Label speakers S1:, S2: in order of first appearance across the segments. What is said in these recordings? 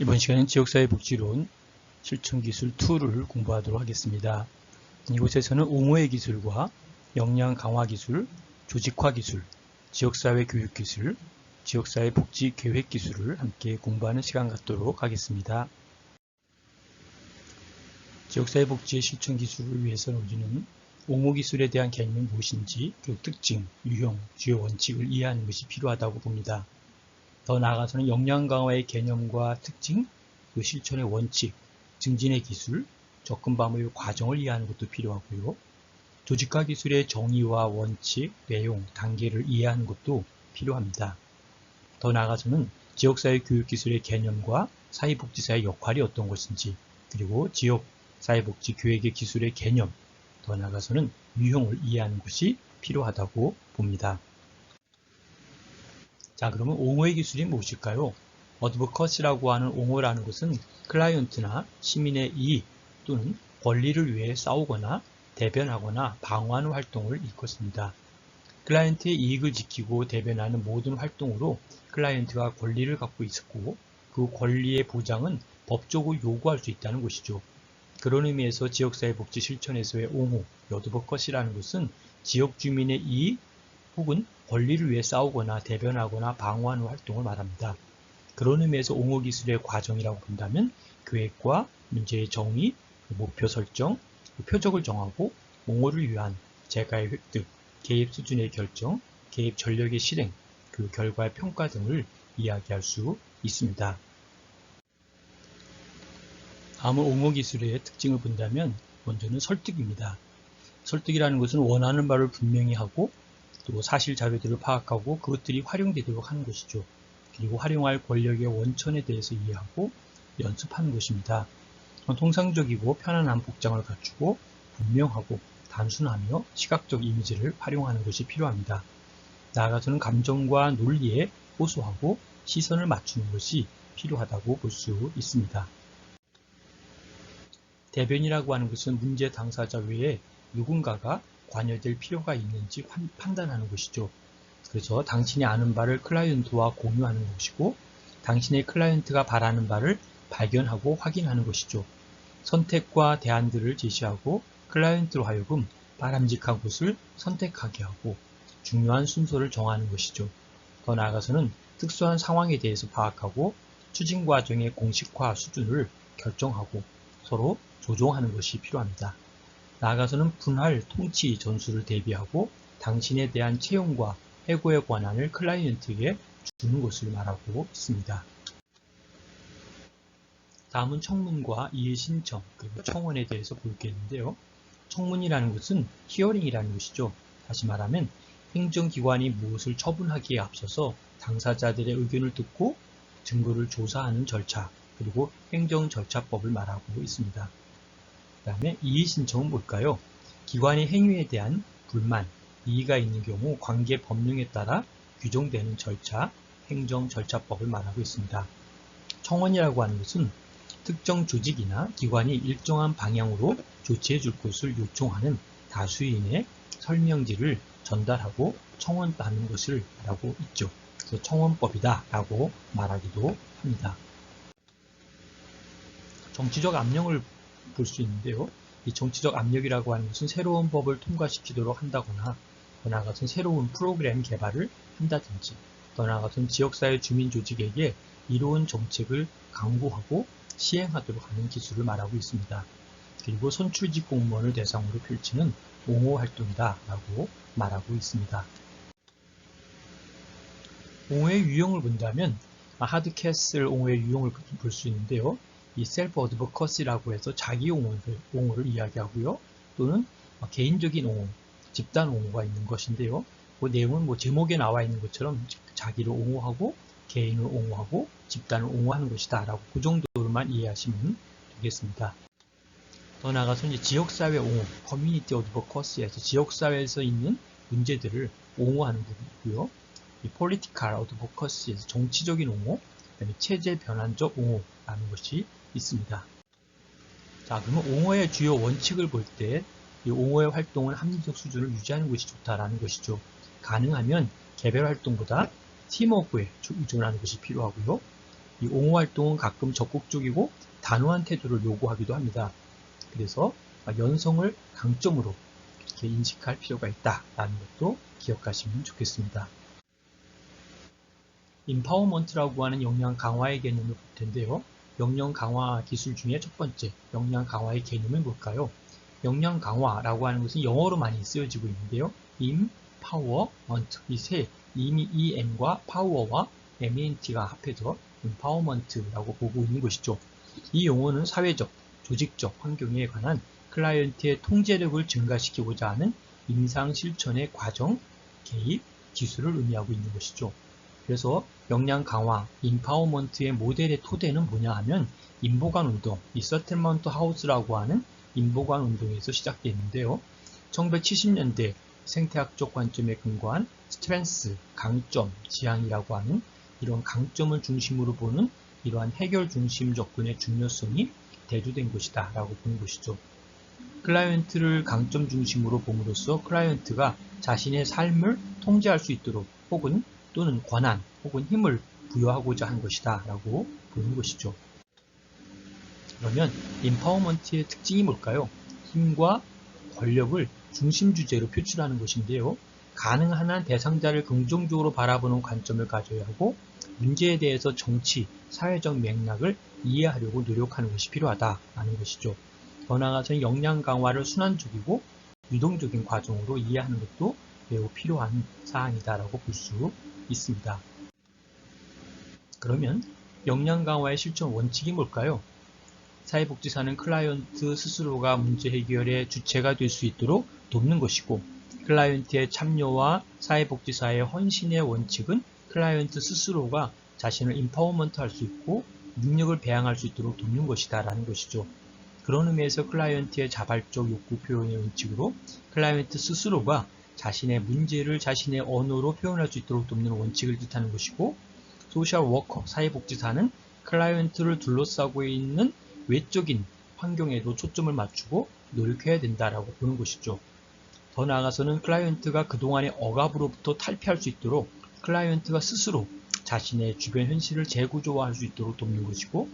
S1: 이번 시간은 지역사회복지론 실천기술 2를 공부하도록 하겠습니다. 이곳에서는 옹호의 기술과 역량 강화 기술, 조직화 기술, 지역사회 교육 기술, 지역사회 복지 계획 기술을 함께 공부하는 시간 갖도록 하겠습니다. 지역사회 복지의 실천 기술을 위해서는 우리는 옹호 기술에 대한 개념이 무엇인지, 그 특징, 유형, 주요 원칙을 이해하는 것이 필요하다고 봅니다. 더 나아가서는 역량 강화의 개념과 특징, 그 실천의 원칙, 증진의 기술, 접근 방법의 과정을 이해하는 것도 필요하고요. 조직화 기술의 정의와 원칙, 내용, 단계를 이해하는 것도 필요합니다. 더 나아가서는 지역사회 교육기술의 개념과 사회복지사의 역할이 어떤 것인지, 그리고 지역사회복지 교육의 기술의 개념, 더 나아가서는 유형을 이해하는 것이 필요하다고 봅니다. 자, 그러면 옹호의 기술이 무엇일까요? 어드버컷이라고 하는 옹호라는 것은 클라이언트나 시민의 이익 또는 권리를 위해 싸우거나 대변하거나 방어하는 활동을 일컫습니다. 클라이언트의 이익을 지키고 대변하는 모든 활동으로 클라이언트가 권리를 갖고 있었고 그 권리의 보장은 법적으로 요구할 수 있다는 것이죠. 그런 의미에서 지역사회복지 실천에서의 옹호, 어드버컷이라는 것은 지역 주민의 이익 혹은 권리를 위해 싸우거나 대변하거나 방어하는 활동을 말합니다. 그런 의미에서 옹호 기술의 과정이라고 본다면 계획과 문제의 정의, 목표 설정, 표적을 정하고 옹호를 위한 재가의 획득, 개입 수준의 결정, 개입 전력의 실행, 그 결과의 평가 등을 이야기할 수 있습니다. 다음은 옹호 기술의 특징을 본다면 먼저는 설득입니다. 설득이라는 것은 원하는 바를 분명히 하고 또 사실 자료들을 파악하고 그것들이 활용되도록 하는 것이죠. 그리고 활용할 권력의 원천에 대해서 이해하고 연습하는 것입니다. 통상적이고 편안한 복장을 갖추고 분명하고 단순하며 시각적 이미지를 활용하는 것이 필요합니다. 나아가서는 감정과 논리에 호소하고 시선을 맞추는 것이 필요하다고 볼 수 있습니다. 대변이라고 하는 것은 문제 당사자 외에 누군가가 관여될 필요가 있는지 판단하는 것이죠. 그래서 당신이 아는 바를 클라이언트와 공유하는 것이고 당신의 클라이언트가 바라는 바를 발견하고 확인하는 것이죠. 선택과 대안들을 제시하고 클라이언트로 하여금 바람직한 곳을 선택하게 하고 중요한 순서를 정하는 것이죠. 더 나아가서는 특수한 상황에 대해서 파악하고 추진 과정의 공식화 수준을 결정하고 서로 조정하는 것이 필요합니다. 나아가서는 분할 통치 전술을 대비하고 당신에 대한 채용과 해고의 권한을 클라이언트에게 주는 것을 말하고 있습니다. 다음은 청문과 이의 신청, 그리고 청원에 대해서 볼겠는데요. 청문이라는 것은 히어링이라는 것이죠. 다시 말하면 행정기관이 무엇을 처분하기에 앞서서 당사자들의 의견을 듣고 증거를 조사하는 절차, 그리고 행정절차법을 말하고 있습니다. 그 다음에 이의신청은 뭘까요? 기관의 행위에 대한 불만, 이의가 있는 경우 관계 법령에 따라 규정되는 절차, 행정절차법을 말하고 있습니다. 청원이라고 하는 것은 특정 조직이나 기관이 일정한 방향으로 조치해 줄 것을 요청하는 다수인의 설명지를 전달하고 청원하는 것을 말하고 있죠. 그래서 청원법이다 라고 말하기도 합니다. 정치적 압력을 볼 수 있는데요. 이 정치적 압력이라고 하는 것은 새로운 법을 통과시키도록 한다거나 더 나아가서는 새로운 프로그램 개발을 한다든지 더 나아가서는 지역사회 주민조직에게 이로운 정책을 강구하고 시행하도록 하는 기술을 말하고 있습니다. 그리고 선출직 공무원을 대상으로 펼치는 옹호 활동이다 라고 말하고 있습니다. 옹호의 유형을 본다면 하드캐슬 옹호의 유형을 볼 수 있는데요. 이 셀프 어드버커시라고 해서 자기 옹호를 이야기하고요. 또는 개인적인 옹호, 집단 옹호가 있는 것인데요. 그 내용은 제목에 나와 있는 것처럼 자기를 옹호하고 개인을 옹호하고 집단을 옹호하는 것이다 라고 그 정도로만 이해하시면 되겠습니다. 더 나아가서 이제 지역사회 옹호, 커뮤니티 어드버커시에서 지역사회에서 있는 문제들을 옹호하는 부분이고요. 이 폴리티컬 어드버커시에서 정치적인 옹호, 그다음에 체제 변환적 옹호라는 것이 있습니다. 자, 그러면 옹호의 주요 원칙을 볼 때 이 옹호의 활동은 합리적 수준을 유지하는 것이 좋다라는 것이죠. 가능하면 개별 활동보다 팀워크에 의존하는 것이 필요하고요. 이 옹호 활동은 가끔 적극적이고 단호한 태도를 요구하기도 합니다. 그래서 연성을 강점으로 이렇게 인식할 필요가 있다라는 것도 기억하시면 좋겠습니다. 임파워먼트라고 하는 역량 강화의 개념을 볼 텐데요. 역량 강화 기술 중에 첫 번째, 역량 강화의 개념은 뭘까요? 역량 강화라고 하는 것은 영어로 많이 쓰여지고 있는데요. empowerment, 이 세, 이미 em과 power와 ment가 합해서 empowerment라고 보고 있는 것이죠. 이 용어는 사회적, 조직적 환경에 관한 클라이언트의 통제력을 증가시키고자 하는 임상 실천의 과정, 개입, 기술을 의미하고 있는 것이죠. 그래서 역량 강화, 임파워먼트의 모델의 토대는 뭐냐 하면 인보관 운동, 이 서틀먼트 하우스라고 하는 인보관 운동에서 시작됐는데요. 1970년대 생태학적 관점에 근거한 스트렝스, 강점, 지향이라고 하는 이런 강점을 중심으로 보는 이러한 해결 중심 접근의 중요성이 대두된 것이다 라고 보는 것이죠. 클라이언트를 강점 중심으로 봄으로써 클라이언트가 자신의 삶을 통제할 수 있도록 혹은 또는 권한 혹은 힘을 부여하고자 한 것이다 라고 보는 것이죠. 그러면 임파워먼트의 특징이 뭘까요? 힘과 권력을 중심 주제로 표출하는 것인데요. 가능한 한 대상자를 긍정적으로 바라보는 관점을 가져야 하고 문제에 대해서 정치, 사회적 맥락을 이해하려고 노력하는 것이 필요하다라는 것이죠. 더 나아가서는 역량 강화를 순환적이고 유동적인 과정으로 이해하는 것도 매우 필요한 사항이다라고 볼 수 있습니다. 그러면 역량 강화의 실천 원칙이 뭘까요? 사회복지사는 클라이언트 스스로가 문제 해결의 주체가 될 수 있도록 돕는 것이고 클라이언트의 참여와 사회복지사의 헌신의 원칙은 클라이언트 스스로가 자신을 임파워먼트 할 수 있고 능력을 배양할 수 있도록 돕는 것이다 라는 것이죠. 그런 의미에서 클라이언트의 자발적 욕구 표현의 원칙으로 클라이언트 스스로가 자신의 문제를 자신의 언어로 표현할 수 있도록 돕는 원칙을 뜻하는 것이고 소셜 워커, 사회복지사는 클라이언트를 둘러싸고 있는 외적인 환경에도 초점을 맞추고 노력해야 된다라고 보는 것이죠. 더 나아가서는 클라이언트가 그동안의 억압으로부터 탈피할 수 있도록 클라이언트가 스스로 자신의 주변 현실을 재구조화할 수 있도록 돕는 것이고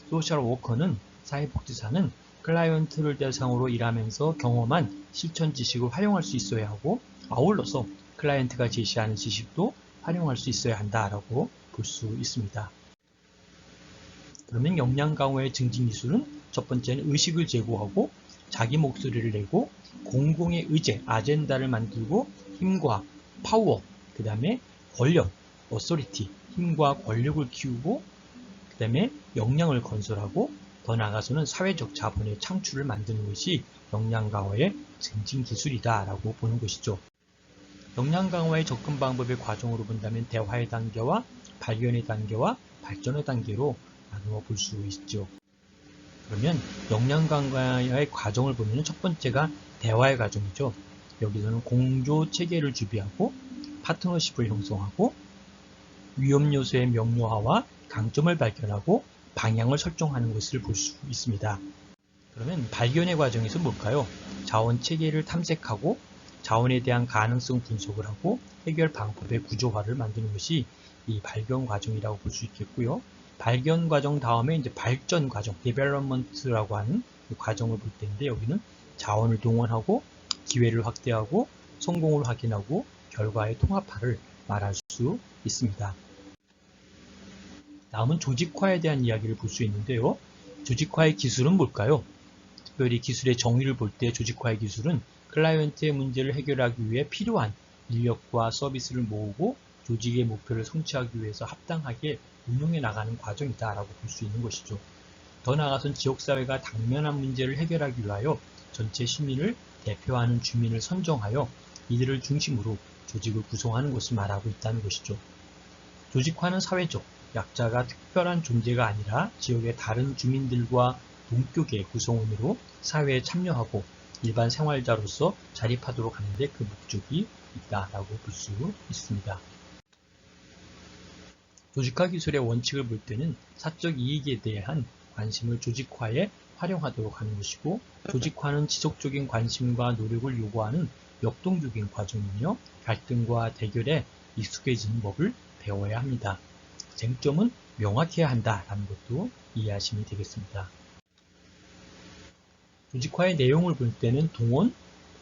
S1: 소셜 워커는 사회복지사는 클라이언트를 대상으로 일하면서 경험한 실천 지식을 활용할 수 있어야 하고 아울러서 클라이언트가 제시하는 지식도 활용할 수 있어야 한다라고 볼 수 있습니다. 그러면 역량 강화의 증진 기술은 첫 번째는 의식을 제고하고 자기 목소리를 내고 공공의 의제, 아젠다를 만들고 힘과 파워, 그 다음에 권력, 어소리티, 힘과 권력을 키우고 그 다음에 역량을 건설하고 더 나아가서는 사회적 자본의 창출을 만드는 것이 역량 강화의 증진 기술이다 라고 보는 것이죠. 역량 강화의 접근 방법의 과정으로 본다면 대화의 단계와 발견의 단계와 발전의 단계로 나누어 볼 수 있죠. 그러면 역량 강화의 과정을 보면 첫 번째가 대화의 과정이죠. 여기서는 공조 체계를 준비하고 파트너십을 형성하고 위험 요소의 명료화와 강점을 발견하고 방향을 설정하는 것을 볼 수 있습니다. 그러면 발견의 과정에서 뭘까요? 자원 체계를 탐색하고 자원에 대한 가능성 분석을 하고 해결 방법의 구조화를 만드는 것이 이 발견 과정이라고 볼 수 있겠고요. 발견 과정 다음에 이제 발전 과정, development라고 하는 과정을 볼 텐데 여기는 자원을 동원하고 기회를 확대하고 성공을 확인하고 결과의 통합화를 말할 수 있습니다. 다음은 조직화에 대한 이야기를 볼 수 있는데요. 조직화의 기술은 뭘까요? 특별히 기술의 정의를 볼 때 조직화의 기술은 클라이언트의 문제를 해결하기 위해 필요한 인력과 서비스를 모으고 조직의 목표를 성취하기 위해서 합당하게 운영해 나가는 과정이다 라고 볼 수 있는 것이죠. 더 나아가서는 지역사회가 당면한 문제를 해결하기 위하여 전체 시민을 대표하는 주민을 선정하여 이들을 중심으로 조직을 구성하는 것을 말하고 있다는 것이죠. 조직화는 사회적, 약자가 특별한 존재가 아니라 지역의 다른 주민들과 동격의 구성원으로 사회에 참여하고 일반 생활자로서 자립하도록 하는 데 그 목적이 있다라고 볼 수 있습니다. 조직화 기술의 원칙을 볼 때는 사적 이익에 대한 관심을 조직화에 활용하도록 하는 것이고 조직화는 지속적인 관심과 노력을 요구하는 역동적인 과정이며 갈등과 대결에 익숙해지는 법을 배워야 합니다. 쟁점은 명확해야 한다라는 것도 이해하시면 되겠습니다. 조직화의 내용을 볼 때는 동원,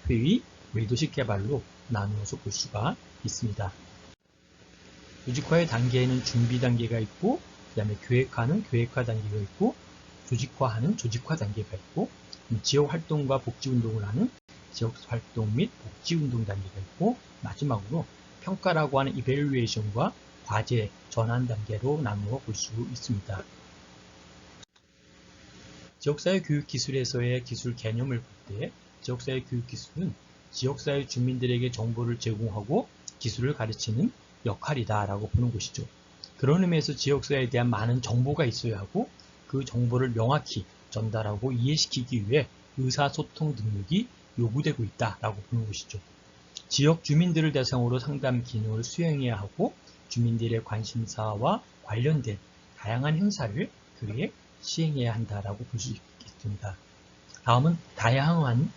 S1: 회의, 의도식 개발로 나누어서 볼 수가 있습니다. 조직화의 단계에는 준비 단계가 있고, 그 다음에 계획하는 계획화 단계가 있고, 조직화하는 조직화 단계가 있고, 지역 활동과 복지 운동을 하는 지역 활동 및 복지 운동 단계가 있고, 마지막으로 평가라고 하는 이밸류에이션과 과제 전환 단계로 나누어 볼 수 있습니다. 지역사회 교육기술에서의 기술 개념을 볼 때 지역사회 교육기술은 지역사회 주민들에게 정보를 제공하고 기술을 가르치는 역할이다 라고 보는 것이죠. 그런 의미에서 지역사회에 대한 많은 정보가 있어야 하고 그 정보를 명확히 전달하고 이해시키기 위해 의사소통 능력이 요구되고 있다라고 보는 것이죠. 지역 주민들을 대상으로 상담 기능을 수행해야 하고 주민들의 관심사와 관련된 다양한 행사를 그에 시행해야 한다라고 볼 수 있겠습니다. 다음은 다양한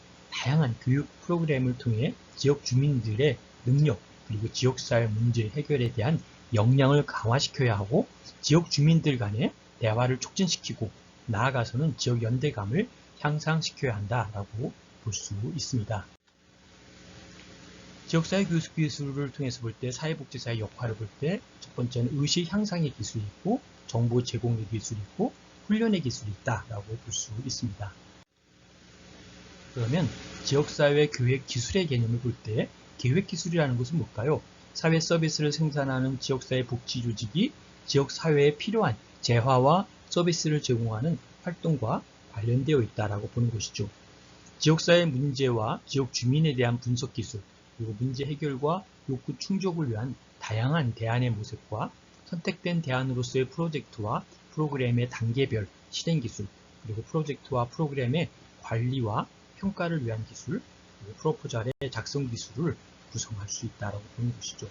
S1: 교육 프로그램을 통해 지역 주민들의 능력 그리고 지역사회 문제 해결에 대한 역량을 강화시켜야 하고 지역 주민들 간의 대화를 촉진시키고 나아가서는 지역 연대감을 향상시켜야 한다라고 볼 수 있습니다. 지역사회 교육 기술을 통해서 볼 때 사회복지사의 역할을 볼 때 첫 번째는 의식 향상의 기술이 있고 정보 제공의 기술이 있고 훈련의 기술이 있다라고 볼 수 있습니다. 그러면 지역사회 교육 기술의 개념을 볼 때 계획 기술이라는 것은 뭘까요? 사회 서비스를 생산하는 지역사회 복지 조직이 지역사회에 필요한 재화와 서비스를 제공하는 활동과 관련되어 있다라고 보는 것이죠. 지역사회 문제와 지역 주민에 대한 분석 기술, 그리고 문제 해결과 욕구 충족을 위한 다양한 대안의 모색과 선택된 대안으로서의 프로젝트와 프로그램의 단계별 실행 기술, 그리고 프로젝트와 프로그램의 관리와 평가를 위한 기술, 그리고 프로포절의 작성 기술을 구성할 수 있다고 보는 것이죠.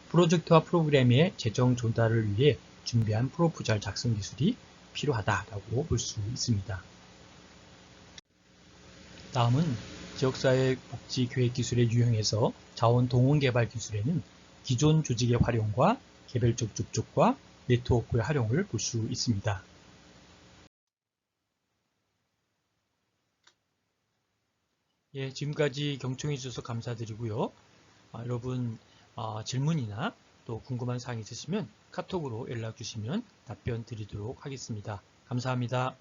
S1: 프로젝트와 프로그램의 재정 조달을 위해 준비한 프로포절 작성 기술이 필요하다고 볼 수 있습니다. 다음은 지역사회 복지 계획 기술의 유형에서 자원 동원 개발 기술에는 기존 조직의 활용과 개별적 접촉과 네트워크의 활용을 볼 수 있습니다. 예, 지금까지 경청해 주셔서 감사드리고요. 여러분 질문이나 또 궁금한 사항 있으시면 카톡으로 연락 주시면 답변 드리도록 하겠습니다. 감사합니다.